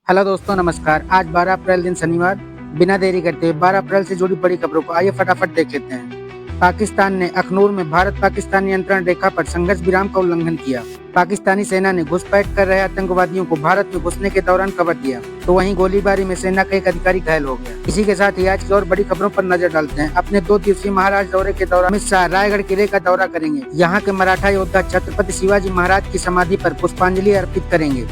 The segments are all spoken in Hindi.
हेलो दोस्तों, नमस्कार। आज 12 अप्रैल दिन शनिवार। बिना देरी करते हुए 12 अप्रैल से जुड़ी बड़ी खबरों को आइए फटाफट देख लेते हैं। पाकिस्तान ने अखनूर में भारत पाकिस्तान नियंत्रण रेखा पर संघर्ष विराम का उल्लंघन किया। पाकिस्तानी सेना ने घुसपैठ कर रहे आतंकवादियों को भारत में घुसने के दौरान कवर दिया, तो वहीं गोलीबारी में सेना का एक अधिकारी घायल हो गया। इसी के साथ ही आज की और बड़ी खबरों पर नजर डालते हैं। अपने 2 दिवसीय महाराष्ट्र दौरे के दौरान अमित शाह रायगढ़ किले का दौरा करेंगे। यहाँ के मराठा योद्धा छत्रपति शिवाजी महाराज की समाधि पर पुष्पांजलि अर्पित करेंगे।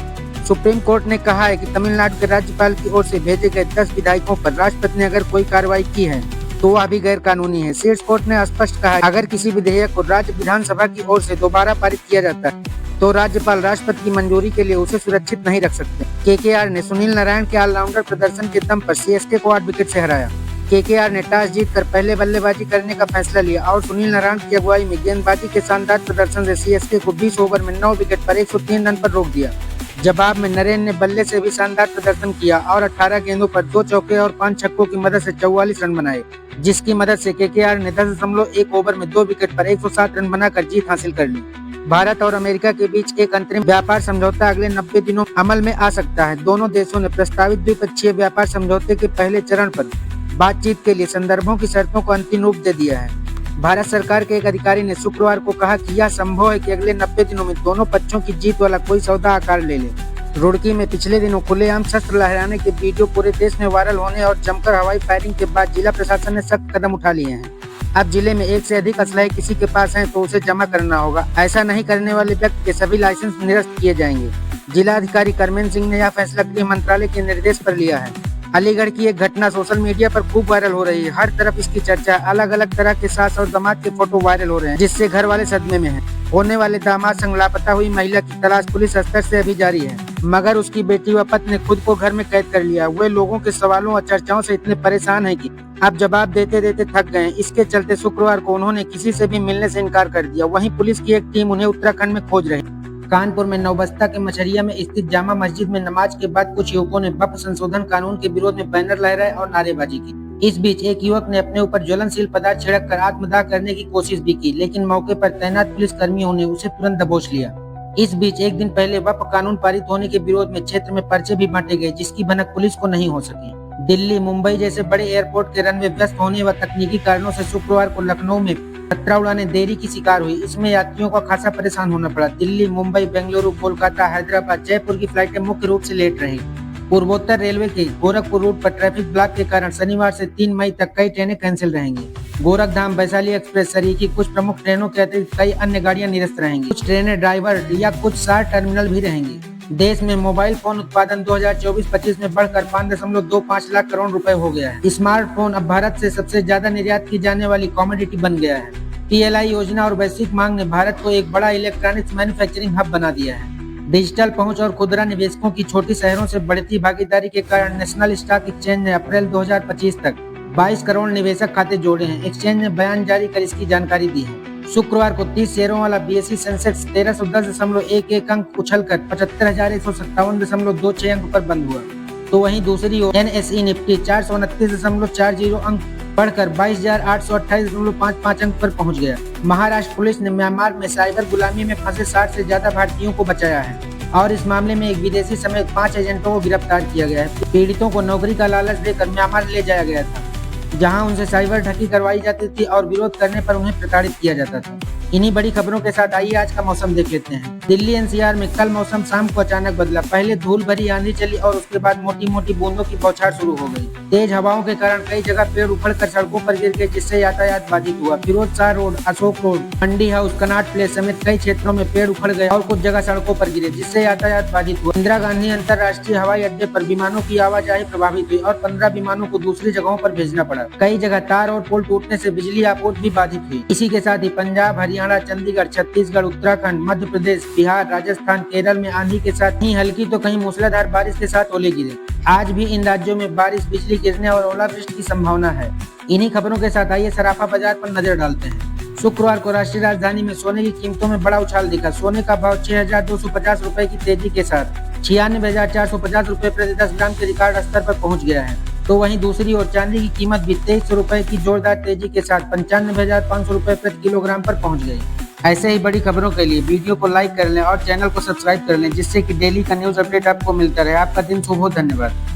सुप्रीम कोर्ट ने कहा है कि तमिलनाडु के राज्यपाल की ओर से भेजे गए 10 विधायकों पर राष्ट्रपति ने अगर कोई कार्रवाई की है तो वह भी गैर कानूनी है। शीर्ष कोर्ट ने स्पष्ट कहा है अगर किसी विधेयक को राज्य विधानसभा की ओर से दोबारा पारित किया जाता है तो राज्यपाल राष्ट्रपति की मंजूरी के लिए उसे सुरक्षित नहीं रख सकते। केकेआर ने सुनील नारायण के ऑलराउंडर प्रदर्शन के दम पर सीएसके को 8 विकेट से हराया। केकेआर ने टॉस जीतकर पहले बल्लेबाजी करने का फैसला लिया और सुनील नारायण की अगुवाई में गेंदबाजी के शानदार प्रदर्शन से सीएसके को 20 ओवर में 9 विकेट पर 103 रन पर रोक दिया। जवाब में नरेन ने बल्ले से भी शानदार प्रदर्शन किया और 18 गेंदों पर 2 चौके और 5 छक्कों की मदद से 44 रन बनाए, जिसकी मदद से केकेआर ने 10.1 ओवर में 2 विकेट पर 107 रन बनाकर जीत हासिल कर ली। भारत और अमेरिका के बीच एक अंतरिम व्यापार समझौता अगले 90 दिनों अमल में आ सकता है। दोनों देशों ने प्रस्तावित द्विपक्षीय व्यापार समझौते के पहले चरण पर बातचीत के लिए संदर्भों की शर्तों को अंतिम रूप दे दिया है। भारत सरकार के एक अधिकारी ने शुक्रवार को कहा कि यह संभव है कि अगले 90 दिनों में दोनों पक्षों की जीत वाला कोई सौदा आकार ले ले। रुड़की में पिछले दिनों खुलेआम शस्त्र लहराने के वीडियो पूरे देश में वायरल होने और जमकर हवाई फायरिंग के बाद जिला प्रशासन ने सख्त कदम उठा लिए हैं। अब जिले में 1 से अधिक असलहे किसी के पास हैं तो उसे जमा करना होगा। ऐसा नहीं करने वाले व्यक्ति के सभी लाइसेंस निरस्त किए जाएंगे। जिला अधिकारी करमेन सिंह ने यह फैसला गृह मंत्रालय के निर्देश पर लिया है। अलीगढ़ की एक घटना सोशल मीडिया पर खूब वायरल हो रही है। हर तरफ इसकी चर्चा। अलग अलग तरह के सास और दामाद के फोटो वायरल हो रहे हैं, जिससे घर वाले सदमे में हैं। होने वाले दामाद संग लापता हुई महिला की तलाश पुलिस स्तर से अभी जारी है, मगर उसकी बेटी व पत्नी ने खुद को घर में कैद कर लिया। वे लोगों के सवालों और चर्चाओं से इतने परेशान हैं कि अब जवाब देते देते थक गए। इसके चलते शुक्रवार को उन्होंने किसी से भी मिलने से इनकार कर दिया। वहीं पुलिस की एक टीम उन्हें उत्तराखंड में खोज रही। कानपुर में नौबस्ता के मछरिया में स्थित जामा मस्जिद में नमाज के बाद कुछ युवकों ने वक्फ संशोधन कानून के विरोध में बैनर लहराए और नारेबाजी की। इस बीच एक युवक ने अपने ऊपर ज्वलनशील पदार्थ छिड़क कर आत्मदाह करने की कोशिश भी की, लेकिन मौके पर तैनात पुलिस कर्मियों ने उसे तुरंत दबोच लिया। इस बीच एक दिन पहले वक्फ कानून पारित होने के विरोध में क्षेत्र में पर्चे भी बांटे गए, जिसकी भनक पुलिस को नहीं हो सकी। दिल्ली, मुंबई जैसे बड़े एयरपोर्ट के रनवे व्यस्त होने व तकनीकी कारणों से शुक्रवार को लखनऊ में यात्रा उड़ानें देरी की शिकार हुई। इसमें यात्रियों को खासा परेशान होना पड़ा। दिल्ली, मुंबई, बेंगलुरु, कोलकाता, हैदराबाद, जयपुर की फ्लाइटें मुख्य रूप से लेट रही। पूर्वोत्तर रेलवे के गोरखपुर रूट पर ट्रैफिक ब्लॉक के कारण शनिवार से 3 मई तक कई ट्रेनें कैंसिल रहेंगी। गोरखधाम, वैशाली एक्सप्रेस, सरीकी कुछ प्रमुख ट्रेनों के अतिरिक्त कई अन्य गाड़ियां निरस्त रहेंगी। कुछ ट्रेनें ड्राइवर या कुछ सार टर्मिनल भी रहेंगी। देश में मोबाइल फोन उत्पादन 2024-25 में बढ़कर 5.25 लाख करोड़ रुपए हो गया है। स्मार्टफोन अब भारत से सबसे ज्यादा निर्यात की जाने वाली कॉमोडिटी बन गया है। PLI योजना और वैश्विक मांग ने भारत को एक बड़ा इलेक्ट्रॉनिक्स मैन्युफैक्चरिंग हब बना दिया है। डिजिटल पहुंच और खुदरा निवेशकों की छोटी शहरों से बढ़ती भागीदारी के कारण नेशनल स्टॉक एक्सचेंज ने अप्रैल 2025 तक 22 करोड़ निवेशक खाते जोड़े हैं। एक्सचेंज ने बयान जारी कर इसकी जानकारी दी है। शुक्रवार को 30 शेयरों वाला BSE सेंसेक्स 1310.11 अंक उछलकर 75,157.26 अंक पर बंद हुआ, तो वहीं दूसरी ओर NSE निफ्टी 429.40 अंक बढ़कर 22,828.55 अंक पर पहुंच गया। महाराष्ट्र पुलिस ने म्यांमार में साइबर गुलामी में फंसे 60 से ज्यादा भारतीयों को बचाया है और इस मामले में एक विदेशी समेत 5 एजेंटों को गिरफ्तार किया गया है। पीड़ितों को नौकरी का लालच देकर म्यांमार ले जाया गया था, जहां उनसे साइबर ठगी करवाई जाती थी और विरोध करने पर उन्हें प्रताड़ित किया जाता था। इन्हीं बड़ी खबरों के साथ आइए आज का मौसम देख लेते हैं। दिल्ली NCR में कल मौसम शाम को अचानक बदला। पहले धूल भरी आंधी चली और उसके बाद मोटी मोटी बूंदों की बौछार शुरू हो गई। तेज हवाओं के कारण कई जगह पेड़ उखड़कर सड़कों पर गिर गए, जिससे यातायात बाधित हुआ। फिरोज शाह रोड, अशोक रोड, मंडी हाउस, कनॉट प्लेस समेत कई क्षेत्रों में पेड़ उखड़ गए और कुछ जगह सड़कों पर गिरे, जिससे यातायात बाधित हुआ। इंदिरा गांधी अंतर्राष्ट्रीय हवाई अड्डे पर विमानों की आवाजाही प्रभावित हुई और 15 विमानों को दूसरी जगहों पर भेजना पड़ा। कई जगह तार और पोल टूटने से बिजली आपूर्ति भी बाधित हुई। इसी के साथ ही पंजाब, हरियाणा, चंडीगढ़, छत्तीसगढ़, उत्तराखंड, मध्य प्रदेश, बिहार, राजस्थान, केरल में आंधी के साथ ही हल्की तो कहीं मूसलाधार बारिश के साथ ओले गिरे। आज भी इन राज्यों में बारिश, बिजली गिरने और ओलावृष्टि की संभावना है। इन्हीं खबरों के साथ आइए सराफा बाजार पर नजर डालते हैं। शुक्रवार को राष्ट्रीय राजधानी में सोने की कीमतों में बड़ा उछाल दिखा। सोने का भाव 6,250 रुपए की तेजी के साथ 96,450 रुपए प्रति 10 ग्राम के रिकॉर्ड स्तर पर पहुंच गया है, तो वहीं दूसरी ओर चांदी की कीमत भी 2300 रुपए की जोरदार तेजी के साथ 95,500 रुपए प्रति किलोग्राम पर पहुंच गई। ऐसे ही बड़ी खबरों के लिए वीडियो को लाइक कर लें और चैनल को सब्सक्राइब कर लें, जिससे कि डेली का न्यूज़ अपडेट आपको मिलता रहे। आपका दिन शुभ हो। धन्यवाद।